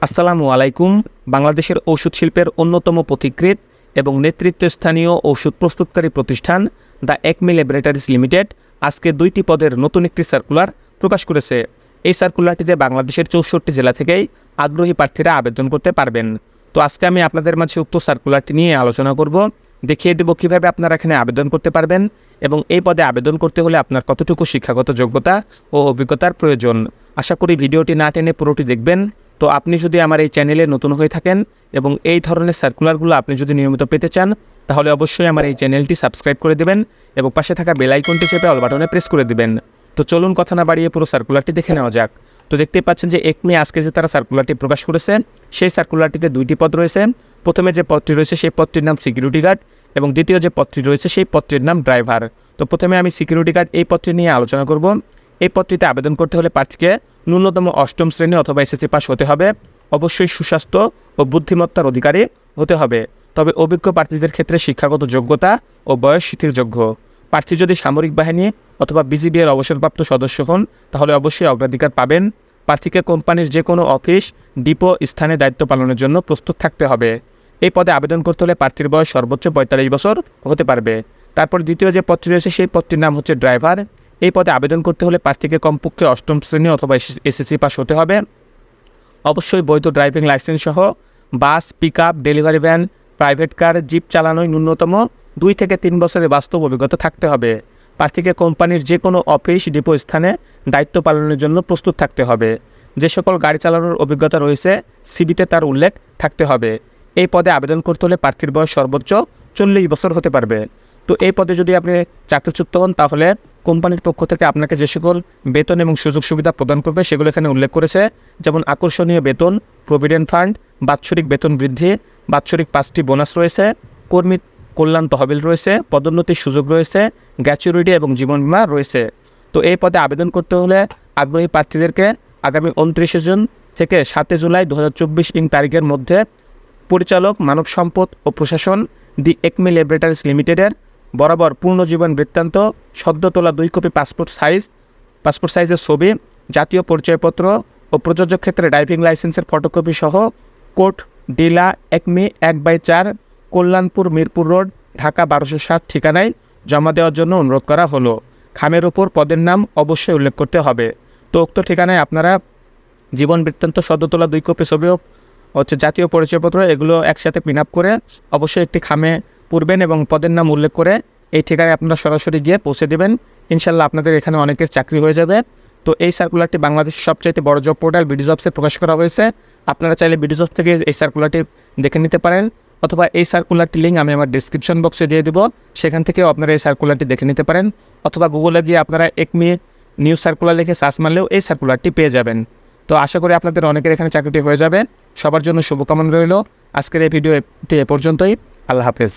আসসালামু আলাইকুম। বাংলাদেশের ঔষধ শিল্পের অন্যতম পথিকৃৎ এবং নেতৃত্বস্থানীয় ঔষধ প্রস্তুতকারী প্রতিষ্ঠান দ্য একমি ল্যাবরেটরিজ লিমিটেড আজকে 2টি পদের নতুন একটি সার্কুলার প্রকাশ করেছে। এই সার্কুলারটিতে বাংলাদেশের 64 জেলা থেকেই আগ্রহী প্রার্থীরা আবেদন করতে পারবেন। তো আজকে আমি আপনাদের মাঝে উক্ত সার্কুলারটি নিয়ে আলোচনা করব, দেখিয়ে দেব কীভাবে আপনারা এখানে আবেদন করতে পারবেন এবং এই পদে আবেদন করতে হলে আপনার কতটুকু শিক্ষাগত যোগ্যতা ও অভিজ্ঞতার প্রয়োজন। আশা করি ভিডিওটি না টেনে পুরোটি দেখবেন। তো আপনি যদি আমার এই চ্যানেলে নতুন হয়ে থাকেন এবং এই ধরনের সার্কুলারগুলো আপনি যদি নিয়মিত পেতে চান, তাহলে অবশ্যই আমার এই চ্যানেলটি সাবস্ক্রাইব করে দেবেন এবং পাশে থাকা বেল আইকনটি চেপে অল বাটনে প্রেস করে দেবেন। তো চলুন কথা না বাড়িয়ে পুরো সার্কুলারটি দেখে নেওয়া যাক। তো দেখতেই পাচ্ছেন যে একমি আজকে যে তারা সার্কুলারটি প্রকাশ করেছে, সেই সার্কুলারটিতে 2টি পদ রয়েছে। প্রথমে যে পদটি রয়েছে সেই পদটির নাম সিকিউরিটি গার্ড এবং দ্বিতীয় যে পদটি রয়েছে সেই পদটির নাম ড্রাইভার। তো প্রথমে আমি সিকিউরিটি গার্ড এই পদটি নিয়ে আলোচনা করব। এই পদটিতে আবেদন করতে হলে প্রার্থীকে ন্যূনতম 8ম শ্রেণী অথবা এসএসসি পাস হতে হবে। অবশ্যই সুস্বাস্থ্য ও বুদ্ধিমত্তার অধিকারী হতে হবে। তবে অভিজ্ঞ প্রার্থীদের ক্ষেত্রে শিক্ষাগত যোগ্যতা ও বয়স শিথিলযোগ্য। প্রার্থী যদি সামরিক বাহিনী অথবা বিজিবি-এর অবসরপ্রাপ্ত সদস্য হন, তাহলে অবশ্যই অগ্রাধিকার পাবেন। প্রার্থীকে কোম্পানির যে কোনো অফিস, ডিপো স্থানে দায়িত্ব পালনের জন্য প্রস্তুত থাকতে হবে। এই পদে আবেদন করতে হলে প্রার্থীর বয়স সর্বোচ্চ 45 বছর হতে পারবে। তারপর দ্বিতীয় যে পদটি রয়েছে সেই পদটির নাম হচ্ছে ড্রাইভার। এই পদে আবেদন করতে হলে প্রার্থীকে কমপক্ষে 8ম শ্রেণী অথবা এসএসসি পাস হতে হবে। অবশ্যই বৈধ ড্রাইভিং লাইসেন্স সহ bus, pickup, delivery van, private car, jeep চালানোয় ন্যূনতম 2 থেকে 3 বছরের বাস্তব অভিজ্ঞতা থাকতে হবে। প্রার্থীকে কোম্পানির যে কোনো অফিস, ডিপো স্থানে দায়িত্ব পালনের জন্য প্রস্তুত থাকতে হবে। যে সকল গাড়ি চালানোর অভিজ্ঞতা রয়েছে সিভিতে তার উল্লেখ থাকতে হবে। এই পদে আবেদন করতে হলে প্রার্থীর বয়স সর্বোচ্চ 40 বছর হতে পারবে। তো এই পদে যদি আপনি চাকরিচ্যুত হন, তাহলে কোম্পানির পক্ষ থেকে আপনাকে যে সকল বেতন এবং সুযোগ সুবিধা প্রদান করবে সেগুলো এখানে উল্লেখ করেছে, যেমন আকর্ষণীয় বেতন, প্রভিডেন্ট ফান্ড, বাৎসরিক বেতন বৃদ্ধি, বাৎসরিক 5টি বোনাস রয়েছে, কর্মী কল্যাণ তহবিল রয়েছে, পদোন্নতির সুযোগ রয়েছে, গ্র্যাচুইটি এবং জীবন বীমা রয়েছে। তো এই পদে আবেদন করতে হলে আগ্রহী প্রার্থীদেরকে আগামী 29 জুন থেকে 7 জুলাই 2024 তারিখের মধ্যে পরিচালক, মানব সম্পদ ও প্রশাসন, দি একমি ল্যাবরেটরিজ লিমিটেডের বরাবর পূর্ণ জীবন বৃত্তান্ত, সদ্য তোলা 2 কপি পাসপোর্ট সাইজের ছবি, জাতীয় পরিচয়পত্র ও প্রযোজক ক্ষেত্রে ড্রাইভিং লাইসেন্সের ফটোকপি সহ কোর্ট ডিলা একমি 1/4 কল্যাণপুর, মিরপুর রোড, ঢাকা 1260 ঠিকানায় জমা দেওয়ার জন্য অনুরোধ করা হলো। খামের ওপর পদের নাম অবশ্যই উল্লেখ করতে হবে। তো উক্ত ঠিকানায় আপনারা জীবন বৃত্তান্ত, সদ্য তোলা 2 কপি ছবি জাতীয় পরিচয়পত্র, এগুলো একসাথে পিন আপ করে অবশ্যই একটি খামে পুরবেন এবং পদের নাম উল্লেখ করে এই ঠিকানায় আপনারা সরাসরি গিয়ে পৌঁছে দেবেন। ইনশাল্লাহ আপনাদের এখানে অনেকের চাকরি হয়ে যাবে। তো এই সার্কুলারটি বাংলাদেশের সবচাইতে বড় জব পোর্টাল বিডিজবসে প্রকাশ করা হয়েছে। আপনারা চাইলে বিডিজবস থেকে এই সার্কুলারটি দেখে নিতে পারেন, অথবা এই সার্কুলারটি লিঙ্ক আমি আমার ডিসক্রিপশন বক্সে দিয়ে দেবো, সেখান থেকেও আপনারা এই সার্কুলারটি দেখে নিতে পারেন, অথবা গুগলে গিয়ে আপনারা একমি নিউজ সার্কুলার লিখে সার্চ মারলেও এই সার্কুলারটি পেয়ে যাবেন। তো আশা করি আপনাদের অনেকের এখানে চাকরিটি হয়ে যাবে। সবার জন্য শুভকামনা রইল। আজকের এই ভিডিওটি এ পর্যন্তই। আল্লাহ হাফেজ।